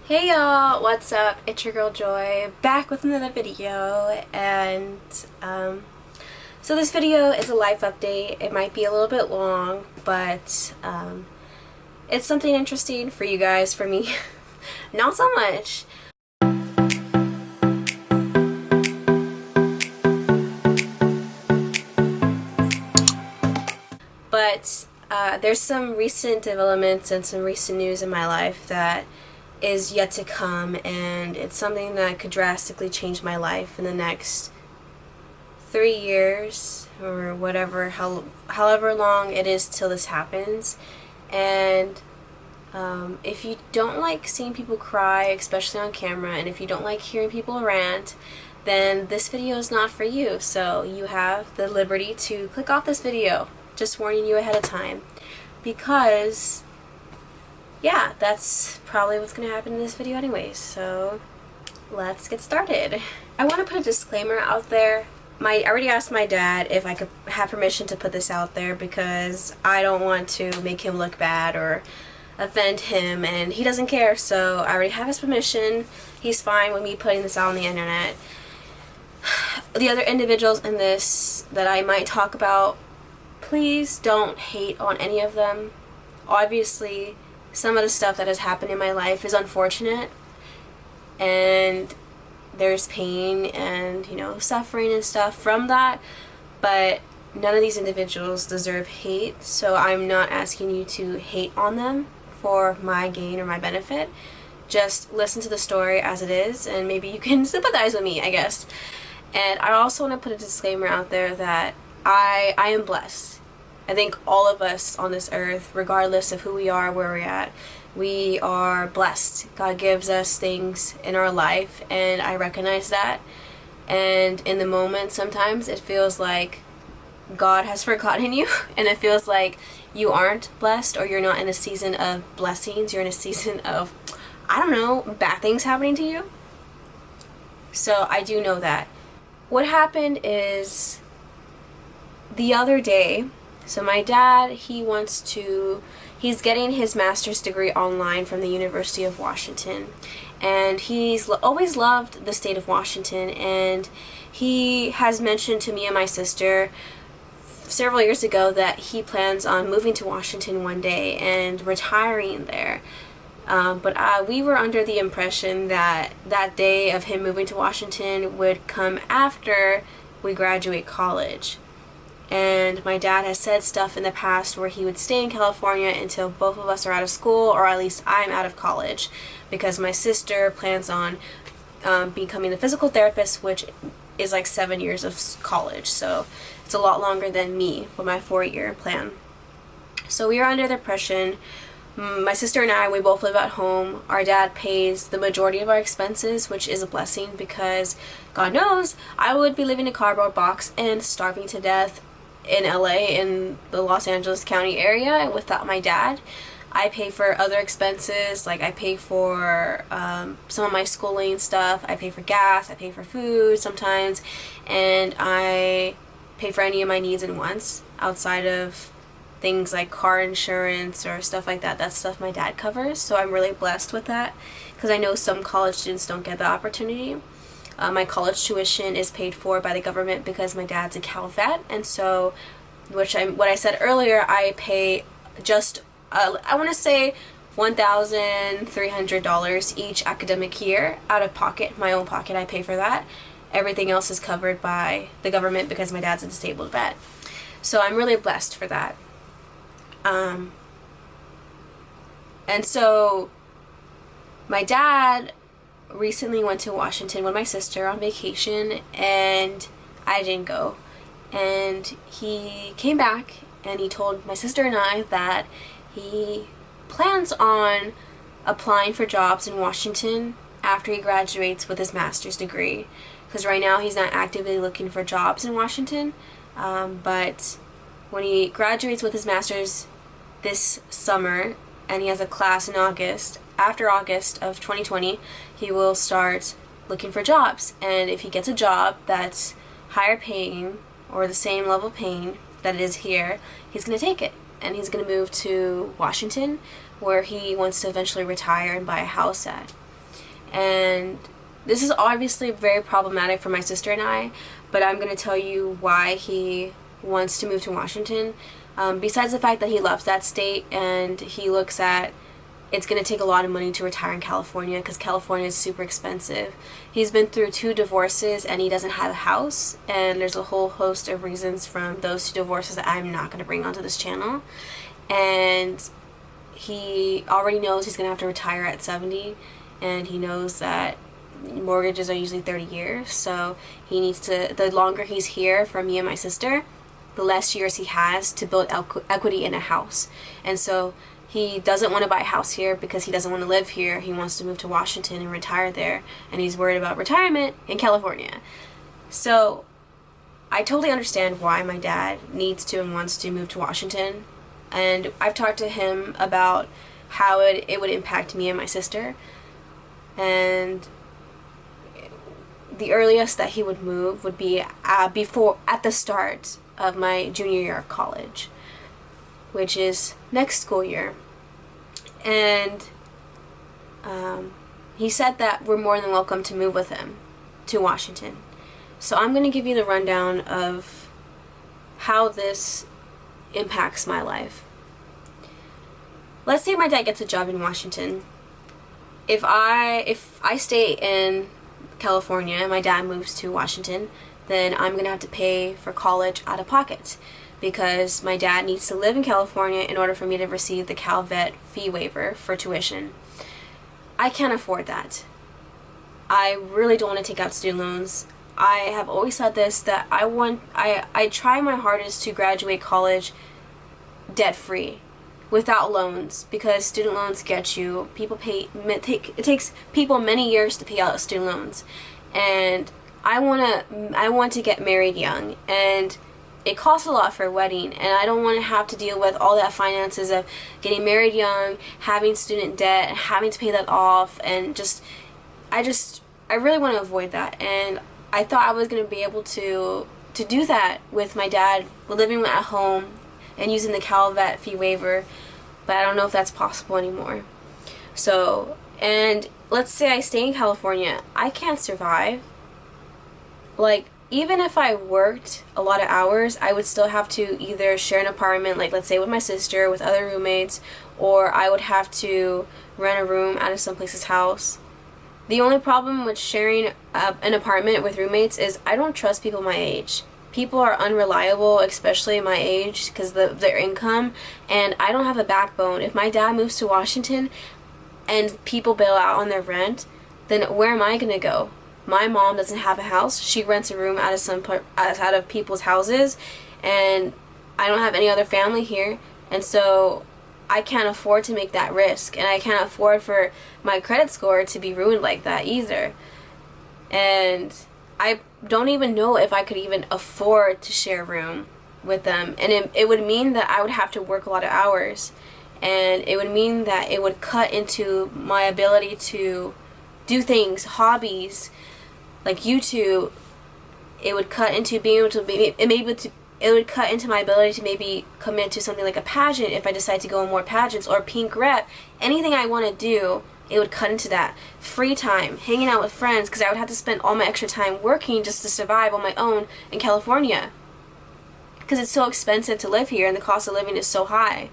Hey y'all, what's up? It's your girl Joy, back with another video, and so this video is a life update. It might be a little bit long, but it's something interesting for you guys, for me, not so much. But there's some recent developments and some recent news in my life that is yet to come, and it's something that could drastically change my life in the next 3 years or whatever, however long it is till this happens. And if you don't like seeing people cry, especially on camera, and if you don't like hearing people rant, then this video is not for you. So you have the liberty to click off this video, just warning you ahead of time, because yeah, that's probably what's going to happen in this video anyways, so let's get started. I want to put a disclaimer out there. I already asked my dad if I could have permission to put this out there because I don't want to make him look bad or offend him, and he doesn't care, so I already have his permission. He's fine with me putting this out on the internet. The other individuals in this that I might talk about, please don't hate on any of them. Obviously, some of the stuff that has happened in my life is unfortunate, and there's pain and, you know, suffering and stuff from that, but none of these individuals deserve hate, so I'm not asking you to hate on them for my gain or my benefit. Just listen to the story as it is, and maybe you can sympathize with me, I guess. And I also want to put a disclaimer out there that I am blessed. I think all of us on this earth, regardless of who we are, where we're at, we are blessed. God gives us things in our life, and I recognize that. And in the moment, sometimes it feels like God has forgotten you, and it feels like you aren't blessed, or you're not in a season of blessings. You're in a season of, I don't know, bad things happening to you. So I do know that. What happened is, the other day, so my dad, he's getting his master's degree online from the University of Washington, and he's always loved the state of Washington, and he has mentioned to me and my sister several years ago that he plans on moving to Washington one day and retiring there. But we were under the impression that that day of him moving to Washington would come after we graduate college. And my dad has said stuff in the past where he would stay in California until both of us are out of school, or at least I'm out of college, because my sister plans on becoming a physical therapist, which is like 7 years of college, so it's a lot longer than me with my 4-year plan. So we are under the impression, my sister and I, we both live at home. Our dad pays the majority of our expenses, which is a blessing, because God knows I would be living in a cardboard box and starving to death in LA, in the Los Angeles County area, without my dad. I pay for other expenses, like I pay for some of my schooling stuff, I pay for gas, I pay for food sometimes, and I pay for any of my needs and wants outside of things like car insurance or stuff like that. That's stuff my dad covers, so I'm really blessed with that, because I know some college students don't get the opportunity. My college tuition is paid for by the government because my dad's a Cal vet, and so, what I said earlier, I pay just, I want to say $1,300 each academic year out of pocket, my own pocket. I pay for that. Everything else is covered by the government because my dad's a disabled vet. So I'm really blessed for that. And so my dad recently went to Washington with my sister on vacation, and I didn't go. And he came back and he told my sister and I that he plans on applying for jobs in Washington after he graduates with his master's degree, because right now he's not actively looking for jobs in Washington, but when he graduates with his master's this summer and he has a class in August, after August of 2020, he will start looking for jobs. And if he gets a job that's higher paying or the same level paying that it is here, he's going to take it. And he's going to move to Washington, where he wants to eventually retire and buy a house at. And this is obviously very problematic for my sister and I, but I'm going to tell you why he wants to move to Washington. Besides the fact that he loves that state and he looks at it's going to take a lot of money to retire in California because California is super expensive. He's been through 2 divorces and he doesn't have a house, and there's a whole host of reasons from those 2 divorces that I'm not going to bring onto this channel. And he already knows he's going to have to retire at 70, and he knows that mortgages are usually 30 years, so he needs to, the longer he's here for me and my sister, the less years he has to build equity in a house. And so he doesn't want to buy a house here because he doesn't want to live here. He wants to move to Washington and retire there, and he's worried about retirement in California. So I totally understand why my dad needs to and wants to move to Washington, and I've talked to him about how it would impact me and my sister. And the earliest that he would move would be at the start of my junior year of college, which is next school year. And he said that we're more than welcome to move with him to Washington. So I'm going to give you the rundown of how this impacts my life. Let's say my dad gets a job in Washington. If I stay in California and my dad moves to Washington, then I'm going to have to pay for college out of pocket, because my dad needs to live in California in order for me to receive the CalVet fee waiver for tuition. I can't afford that. I really don't want to take out student loans. I have always said this, that I try my hardest to graduate college debt free, without loans, because student loans get you, it takes people many years to pay out student loans. And I want to get married young, and it costs a lot for a wedding, and I don't want to have to deal with all that finances of getting married young, having student debt, having to pay that off, and I really want to avoid that. And I thought I was going to be able to do that with my dad living at home and using the CalVet fee waiver, but I don't know if that's possible anymore. So, and let's say I stay in California, I can't survive. Like, even if I worked a lot of hours, I would still have to either share an apartment, like let's say with my sister, with other roommates, or I would have to rent a room out of someplace's house. The only problem with sharing an apartment with roommates is I don't trust people my age. People are unreliable, especially my age, because of their income, and I don't have a backbone. If my dad moves to Washington and people bail out on their rent, then where am I going to go? My mom doesn't have a house. She rents a room out of people's houses, and I don't have any other family here, and so I can't afford to make that risk, and I can't afford for my credit score to be ruined like that either. And I don't even know if I could even afford to share a room with them, and it would mean that I would have to work a lot of hours, and it would mean that it would cut into my ability to do things, hobbies, like YouTube. It would cut into being able to it would cut into my ability to maybe commit to something like a pageant if I decide to go in more pageants, or pink rep. Anything I want to do, it would cut into that. Free time, hanging out with friends, because I would have to spend all my extra time working just to survive on my own in California, because it's so expensive to live here and the cost of living is so high.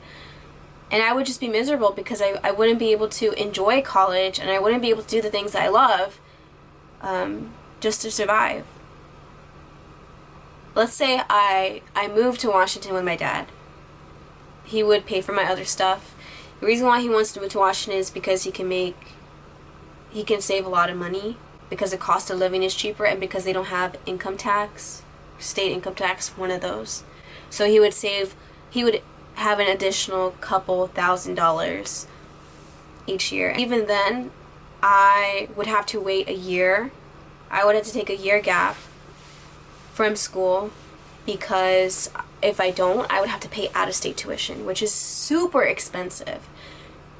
And I would just be miserable because I wouldn't be able to enjoy college, and I wouldn't be able to do the things that I love just to survive. Let's say I moved to Washington with my dad. He would pay for my other stuff. The reason why he wants to move to Washington is because he can save a lot of money, because the cost of living is cheaper, and because they don't have income tax, state income tax, one of those. So he would have an additional couple $1,000s each year. Even then, I would have to wait a year. I would have to take a year gap from school, because if I don't, I would have to pay out-of-state tuition, which is super expensive.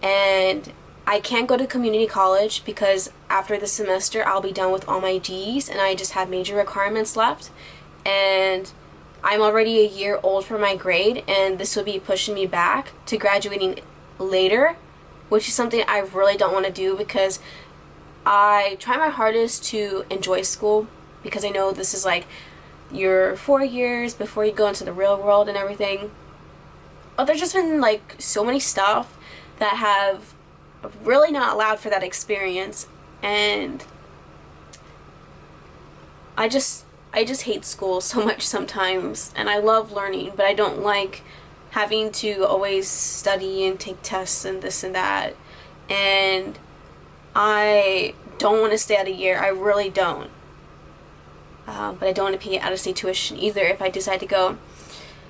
And I can't go to community college because after the semester I'll be done with all my Gs and I just have major requirements left, and I'm already a year old for my grade, and this would be pushing me back to graduating later, which is something I really don't want to do, because I try my hardest to enjoy school because I know this is like your 4 years before you go into the real world and everything. But there's just been like so many stuff that have really not allowed for that experience, and I just hate school so much sometimes, and I love learning, but I don't like having to always study and take tests and this and that, and I don't want to stay out a year. I really don't. But I don't want to pay out-of-state tuition either if I decide to go.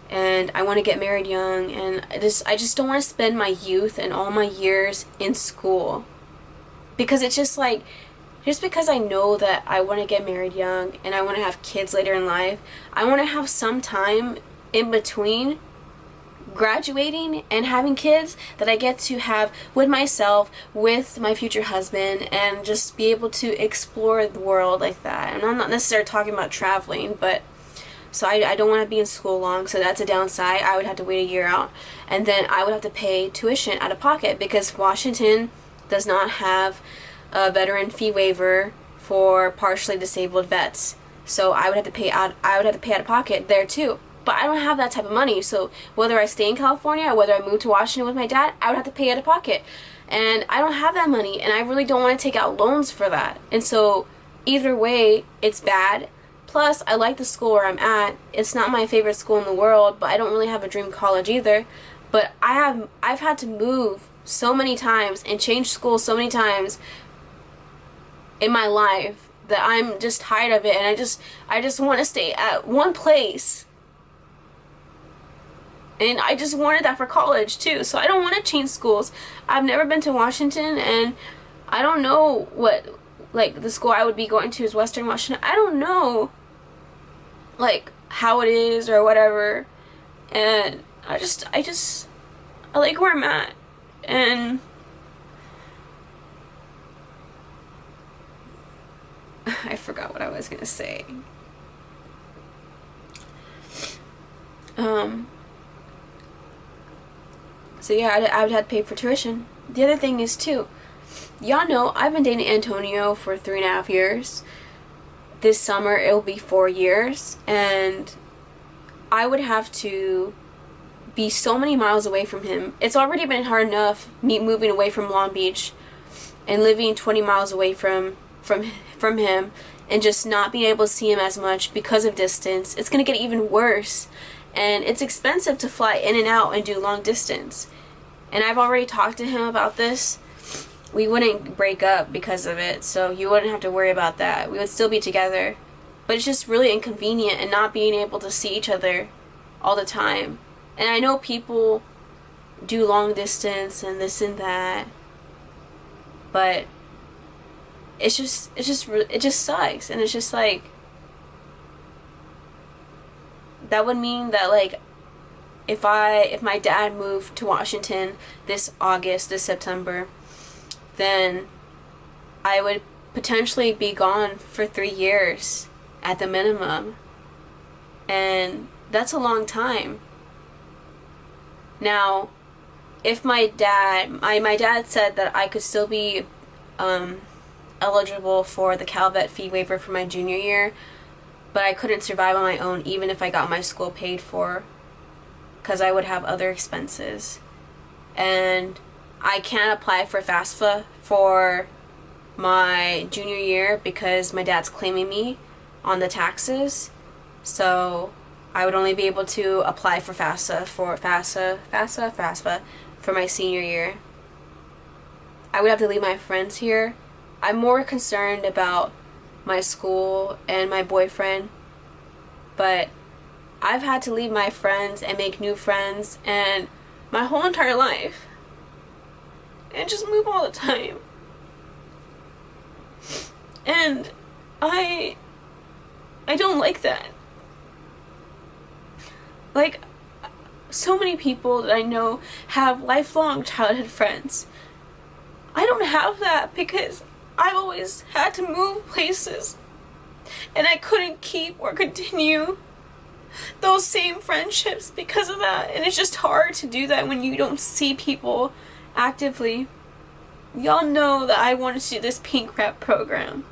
And I want to get married young, and I just don't want to spend my youth and all my years in school. Because it's just like, just because I know that I want to get married young and I want to have kids later in life, I want to have some time in between graduating and having kids that I get to have with myself, with my future husband, and just be able to explore the world like that. And I'm not necessarily talking about traveling, but so I don't want to be in school long, so that's a downside. I would have to wait a year out, and then I would have to pay tuition out of pocket because Washington does not have a veteran fee waiver for partially disabled vets. So I would have to pay out of pocket there too. But I don't have that type of money, so whether I stay in California or whether I move to Washington with my dad, I would have to pay out of pocket. And I don't have that money, and I really don't want to take out loans for that. And so either way, it's bad. Plus, I like the school where I'm at. It's not my favorite school in the world, but I don't really have a dream college either. But I've had to move so many times and change schools so many times in my life that I'm just tired of it, and I just want to stay at one place. And I just wanted that for college too, so I don't want to change schools. I've never been to Washington, and I don't know what, like, the school I would be going to is Western Washington. I don't know, like, how it is or whatever, and I like where I'm at, and I forgot what I was gonna say. So yeah, I would have to pay for tuition. The other thing is too, y'all know I've been dating Antonio for 3.5 years. This summer it will be 4 years, and I would have to be so many miles away from him. It's already been hard enough me moving away from Long Beach and living 20 miles away from him and just not being able to see him as much because of distance. It's gonna get even worse, and it's expensive to fly in and out and do long distance. And I've already talked to him about this. We wouldn't break up because of it, so you wouldn't have to worry about that. We would still be together. But it's just really inconvenient and not being able to see each other all the time. And I know people do long distance and this and that, but it just sucks. And it's just like, that would mean that, like, if my dad moved to Washington this September, then I would potentially be gone for 3 years at the minimum. And that's a long time. Now, if my dad said that I could still be eligible for the CalVet fee waiver for my junior year, but I couldn't survive on my own even if I got my school paid for, because I would have other expenses. And I can't apply for FAFSA for my junior year because my dad's claiming me on the taxes. So I would only be able to apply for FAFSA for my senior year. I would have to leave my friends here. I'm more concerned about my school and my boyfriend, but I've had to leave my friends and make new friends and my whole entire life and just move all the time. And I don't like that. Like, so many people that I know have lifelong childhood friends. I don't have that because I've always had to move places, and I couldn't keep or continue those same friendships because of that. And it's just hard to do that when you don't see people actively. y'all know that I wanted to do this pink rep program.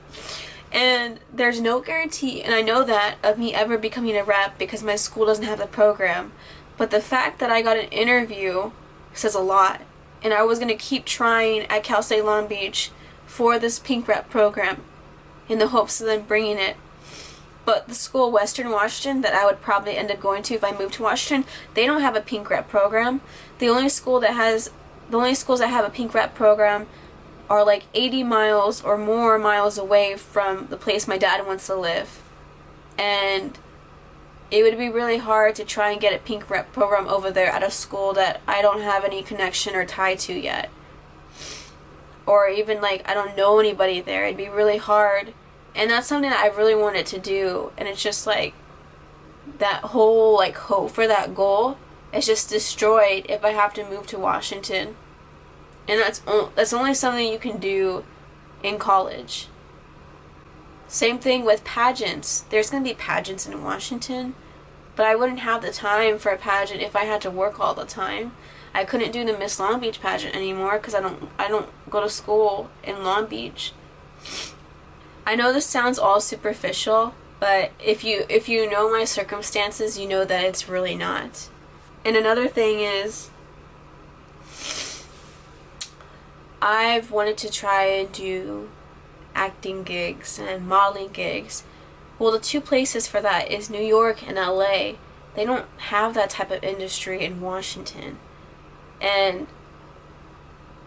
And there's no guarantee, and I know that, of me ever becoming a rep because my school doesn't have the program. But the fact that I got an interview says a lot. And I was going to keep trying at Cal State Long Beach for this pink rep program in the hopes of them bringing it. But the school, Western Washington, that I would probably end up going to if I moved to Washington, they don't have a pink rep program. The only schools that have a pink rep program are like 80 miles or more miles away from the place my dad wants to live. And it would be really hard to try and get a pink rep program over there at a school that I don't have any connection or tie to yet. Or even like I don't know anybody there. It'd be really hard. And that's something that I really wanted to do. And it's just like that whole like hope for that goal is just destroyed if I have to move to Washington. And that's only something you can do in college. Same thing with pageants. There's going to be pageants in Washington, but I wouldn't have the time for a pageant if I had to work all the time. I couldn't do the Miss Long Beach pageant anymore because I don't go to school in Long Beach. I know this sounds all superficial, but if you know my circumstances, you know that it's really not. And another thing is, I've wanted to try and do acting gigs and modeling gigs. Well, the two places for that is New York and LA. They don't have that type of industry in Washington. And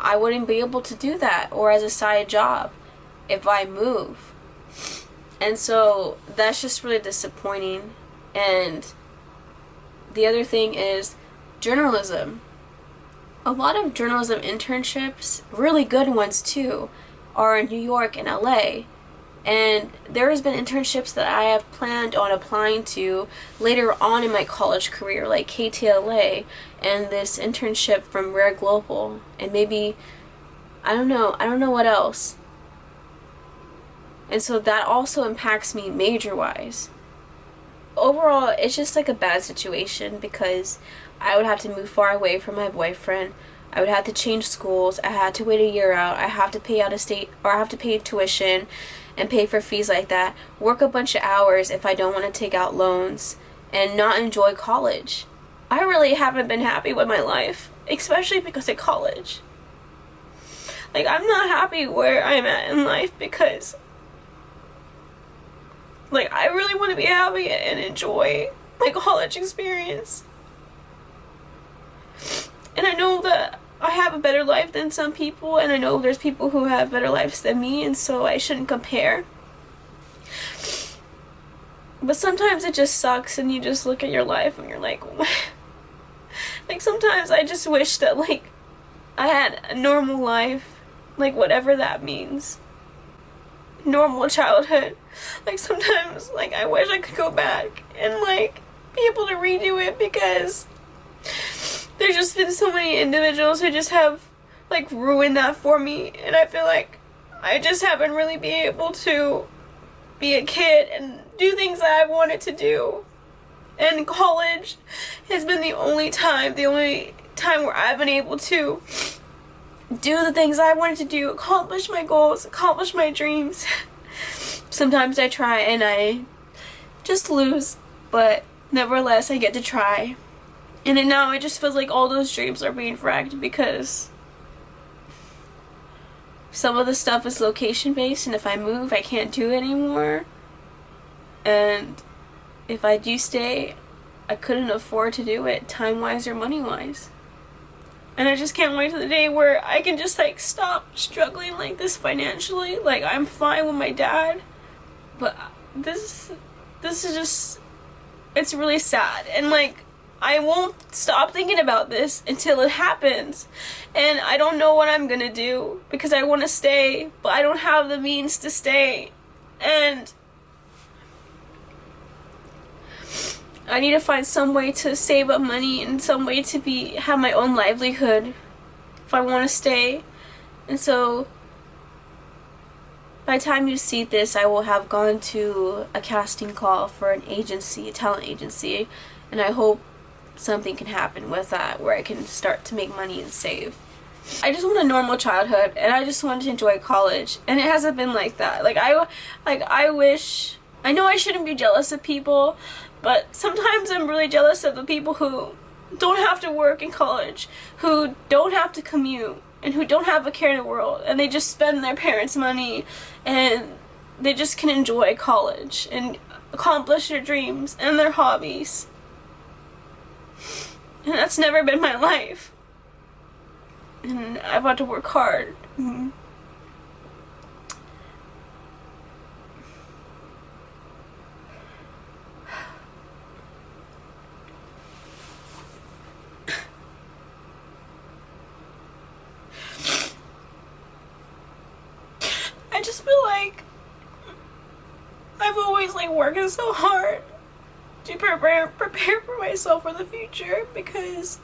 I wouldn't be able to do that or as a side job if I move. And so that's just really disappointing. And the other thing is journalism. A lot of journalism internships, really good ones too, are in New York and LA. And there has been internships that I have planned on applying to later on in my college career, like KTLA and this internship from Rare Global, and maybe I don't know what else. And so that also impacts me major-wise. Overall, it's just like a bad situation because I would have to move far away from my boyfriend. I would have to change schools. I had to wait a year out. I have to pay out of state, or I have to pay tuition and pay for fees like that. Work a bunch of hours if I don't want to take out loans and not enjoy college. I really haven't been happy with my life, especially because of college. Like, I'm not happy where I'm at in life because, like, I really want to be happy and enjoy my college experience. And I know that I have a better life than some people, and I know there's people who have better lives than me, and so I shouldn't compare. But sometimes it just sucks, and you just look at your life and you're like, like, sometimes I just wish that, like, I had a normal life, like, whatever that means. Normal childhood. Like, sometimes, like, I wish I could go back and, like, be able to redo it, because there's just been so many individuals who just have, like, ruined that for me, and I feel like I just haven't really been able to be a kid and do things that I wanted to do. And college has been the only time where I've been able to do the things I wanted to do, accomplish my goals, accomplish my dreams. Sometimes I try and I just lose, but nevertheless I get to try. And then now it just feels like all those dreams are being wrecked because some of the stuff is location based, and if I move I can't do it anymore. And if I do stay, I couldn't afford to do it time wise or money wise. And I just can't wait to the day where I can just, like, stop struggling like this financially. Like, I'm fine with my dad, but this is just, it's really sad. And, like, I won't stop thinking about this until it happens. And I don't know what I'm gonna do because I want to stay, but I don't have the means to stay. And I need to find some way to save up money and some way to have my own livelihood if I want to stay. And so by the time you see this, I will have gone to a casting call for an agency, a talent agency, and I hope something can happen with that where I can start to make money and save. I just want a normal childhood, and I just wanted to enjoy college, and it hasn't been like that. I wish, I know I shouldn't be jealous of people, but sometimes I'm really jealous of the people who don't have to work in college, who don't have to commute, and who don't have a care in the world, and they just spend their parents' money, and they just can enjoy college and accomplish their dreams and their hobbies. And that's never been my life. And I've had to work hard. I just feel like I've always working so hard to prepare for myself for the future, because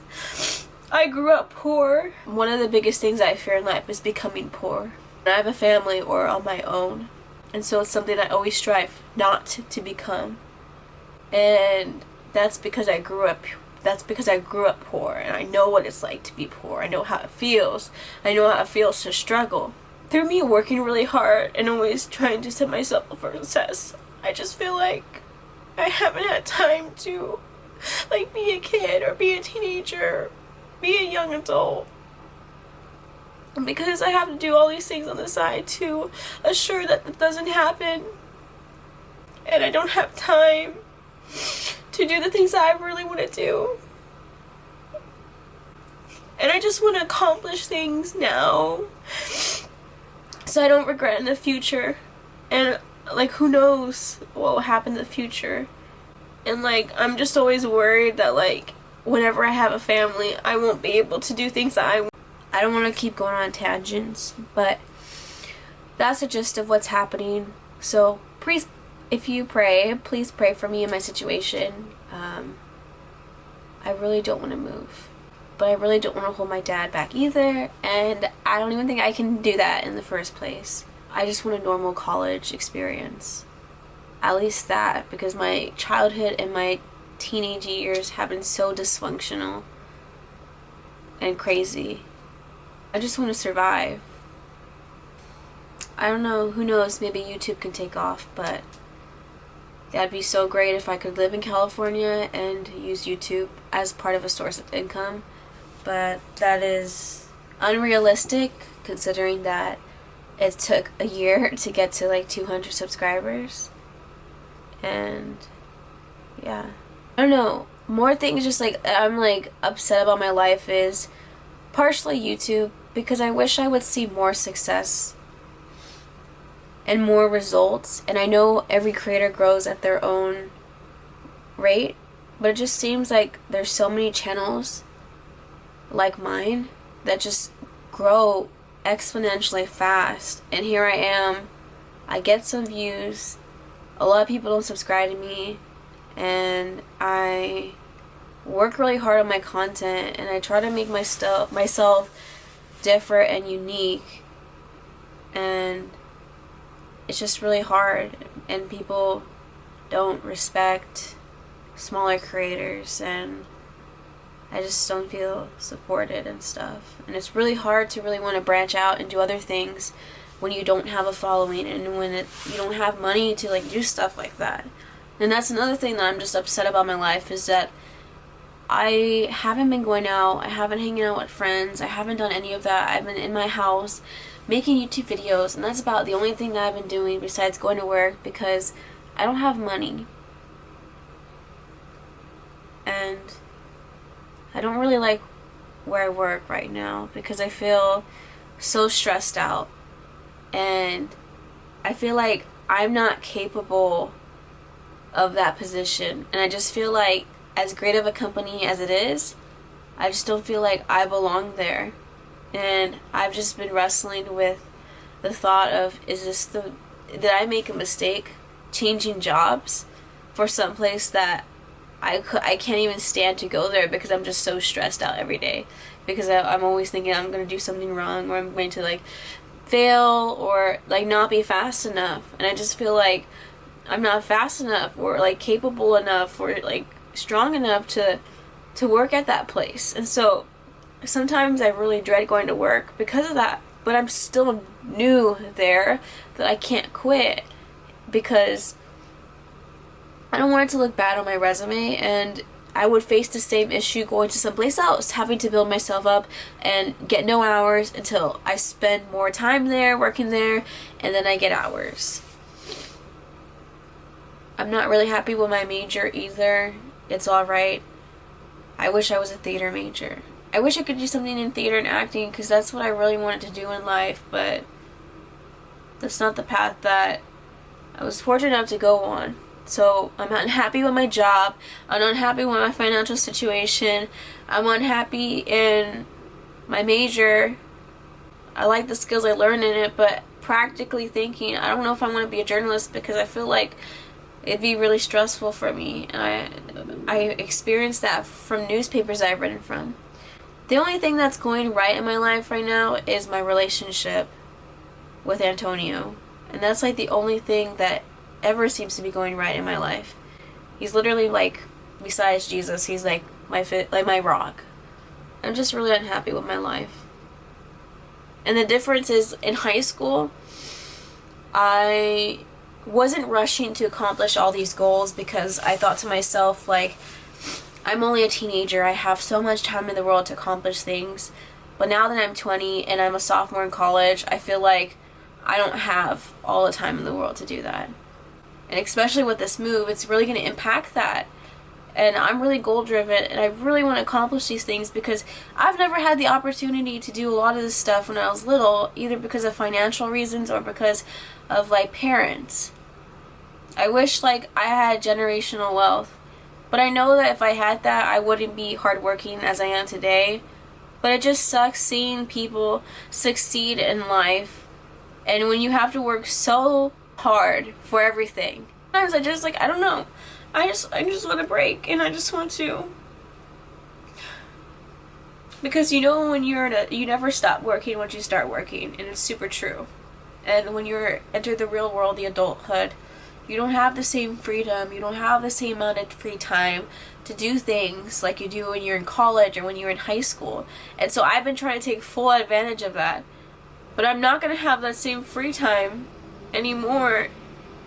I grew up poor. One of the biggest things I fear in life is becoming poor. I have a family or on my own, and so it's something I always strive not to become. And that's because I grew up poor, and I know what it's like to be poor. I know how it feels. I know how it feels to struggle. Through me working really hard and always trying to set myself up for success, I just feel like I haven't had time to be a kid or be a teenager, be a young adult. And because I have to do all these things on the side to assure that that doesn't happen, and I don't have time to do the things that I really want to do. And I just want to accomplish things now so I don't regret in the future. And who knows what will happen in the future. And I'm just always worried that whenever I have a family, I won't be able to do things that I want. I don't want to keep going on tangents, but that's the gist of what's happening. So please, if you pray, please pray for me in my situation. I really don't want to move, but I really don't want to hold my dad back either, and I don't even think I can do that in the first place. I just want a normal college experience. At least that, because my childhood and my teenage years have been so dysfunctional and crazy. I just want to survive. I don't know, who knows, maybe YouTube can take off, but that'd be so great if I could live in California and use YouTube as part of a source of income. But that is unrealistic, considering that it took a year to get to 200 subscribers. And yeah, I don't know, more things just I'm upset about my life is partially YouTube, because I wish I would see more success and more results. And I know every creator grows at their own rate, but it just seems like there's so many channels like mine that just grow exponentially fast. And here I am, I get some views, a lot of people don't subscribe to me, and I work really hard on my content, and I try to make myself different and unique, and it's just really hard, and people don't respect smaller creators, and I just don't feel supported and stuff. And it's really hard to really want to branch out and do other things when you don't have a following, and when you don't have money to do stuff like that. And that's another thing that I'm just upset about my life, is that I haven't been going out, I haven't hanging out with friends, I haven't done any of that. I've been in my house making YouTube videos, and that's about the only thing that I've been doing besides going to work, because I don't have money. And I don't really like where I work right now, because I feel so stressed out, and I feel like I'm not capable of that position. And I just feel like, as great of a company as it is, I just don't feel like I belong there. And I've just been wrestling with the thought of, did I make a mistake changing jobs for someplace that I can't even stand to go there, because I'm just so stressed out every day, because I'm always thinking I'm going to do something wrong, or I'm going to fail, or not be fast enough. And I just feel like I'm not fast enough, or capable enough, or strong enough to work at that place. And so sometimes I really dread going to work because of that. But I'm still new there that I can't quit because I don't want it to look bad on my resume, and I would face the same issue going to someplace else, having to build myself up and get no hours until I spend more time there, working there, and then I get hours. I'm not really happy with my major either. It's alright. I wish I was a theater major. I wish I could do something in theater and acting because that's what I really wanted to do in life, but that's not the path that I was fortunate enough to go on. So I'm unhappy with my job. I'm unhappy with my financial situation. I'm unhappy in my major. I like the skills I learned in it, but practically thinking, I don't know if I want to be a journalist because I feel like it'd be really stressful for me. And I experienced that from newspapers I've written from. The only thing that's going right in my life right now is my relationship with Antonio. And that's like the only thing that ever seems to be going right in my life. He's literally like, besides Jesus, he's like my rock. I'm just really unhappy with my life. And the difference is in high school, I wasn't rushing to accomplish all these goals because I thought to myself, like, I'm only a teenager. I have so much time in the world to accomplish things. But now that I'm 20 and I'm a sophomore in college, I feel like I don't have all the time in the world to do that. And especially with this move, it's really going to impact that. And I'm really goal driven and I really want to accomplish these things because I've never had the opportunity to do a lot of this stuff when I was little, either because of financial reasons or because of like parents. I wish like I had generational wealth, but I know that if I had that, I wouldn't be hardworking as I am today. But it just sucks seeing people succeed in life, and when you have to work so hard for everything. Sometimes I just like, I don't know. I just want to break, and I just want to, because you know when you never stop working once you start working, and it's super true. And when you're enter the real world, the adulthood, you don't have the same freedom, you don't have the same amount of free time to do things like you do when you're in college or when you're in high school. And so I've been trying to take full advantage of that. But I'm not going to have that same free time anymore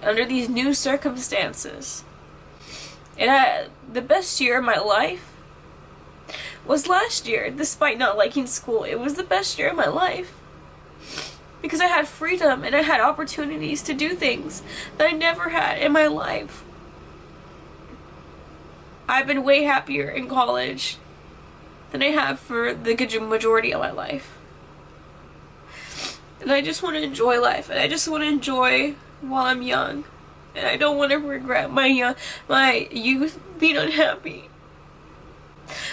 under these new circumstances. And the best year of my life was last year, despite not liking school. It was the best year of my life because I had freedom and I had opportunities to do things that I never had in my life. I've been way happier in college than I have for the good majority of my life. And I just want to enjoy life, and I just want to enjoy while I'm young. And I don't want to regret my youth being unhappy.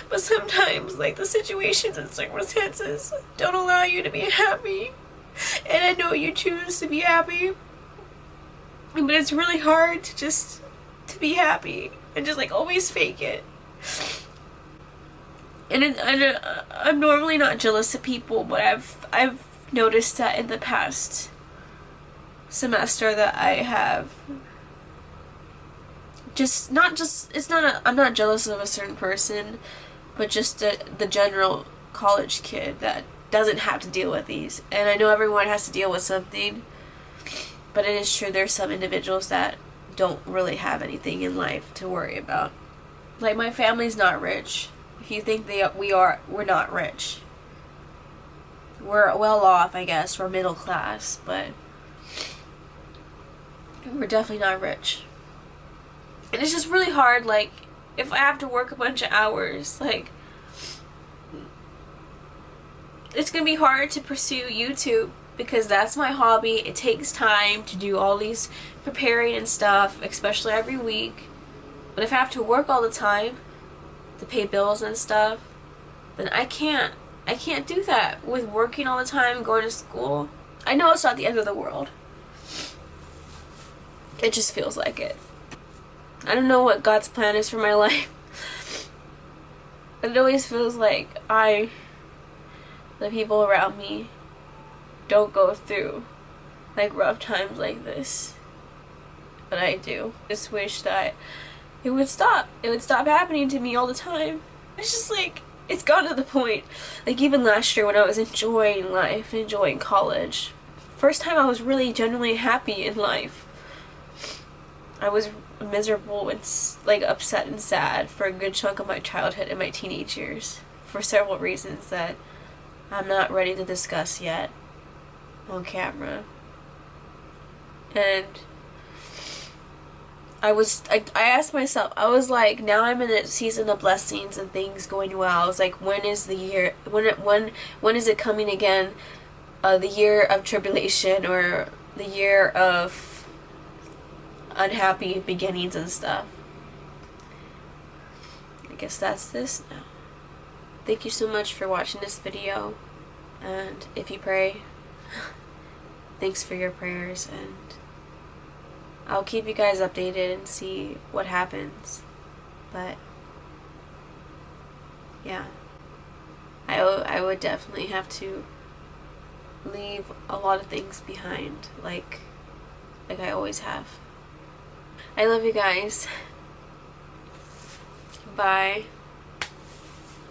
But sometimes, like, the situations and circumstances don't allow you to be happy. And I know you choose to be happy. But it's really hard to be happy and just, like, always fake it. And I'm normally not jealous of people, but I've noticed that in the past semester that I have I'm not jealous of a certain person, but just the general college kid that doesn't have to deal with these. And I know everyone has to deal with something, but it is true there's some individuals that don't really have anything in life to worry about. Like, my family's not rich. If you think we're not rich. We're well off, I guess. We're middle class, but we're definitely not rich. And it's just really hard, like, if I have to work a bunch of hours, like, it's gonna be hard to pursue YouTube because that's my hobby. It takes time to do all these preparing and stuff, especially every week. But if I have to work all the time to pay bills and stuff, then I can't do that with working all the time, going to school. I know it's not the end of the world. It just feels like it. I don't know what God's plan is for my life. It always feels like the people around me don't go through like rough times like this. But I do. Just wish that it would stop. It would stop happening to me all the time. It's just like, it's gotten to the point, like even last year when I was enjoying life, enjoying college, first time I was really genuinely happy in life, I was miserable and like upset and sad for a good chunk of my childhood and my teenage years for several reasons that I'm not ready to discuss yet on camera. And I asked myself, I was like, now I'm in a season of blessings and things going well. I was like, when is the year, when is it coming again? The year of tribulation or the year of unhappy beginnings and stuff. I guess that's this now. Thank you so much for watching this video, and if you pray, thanks for your prayers, and I'll keep you guys updated and see what happens. But yeah, I would definitely have to leave a lot of things behind, like I always have. I love you guys. Bye.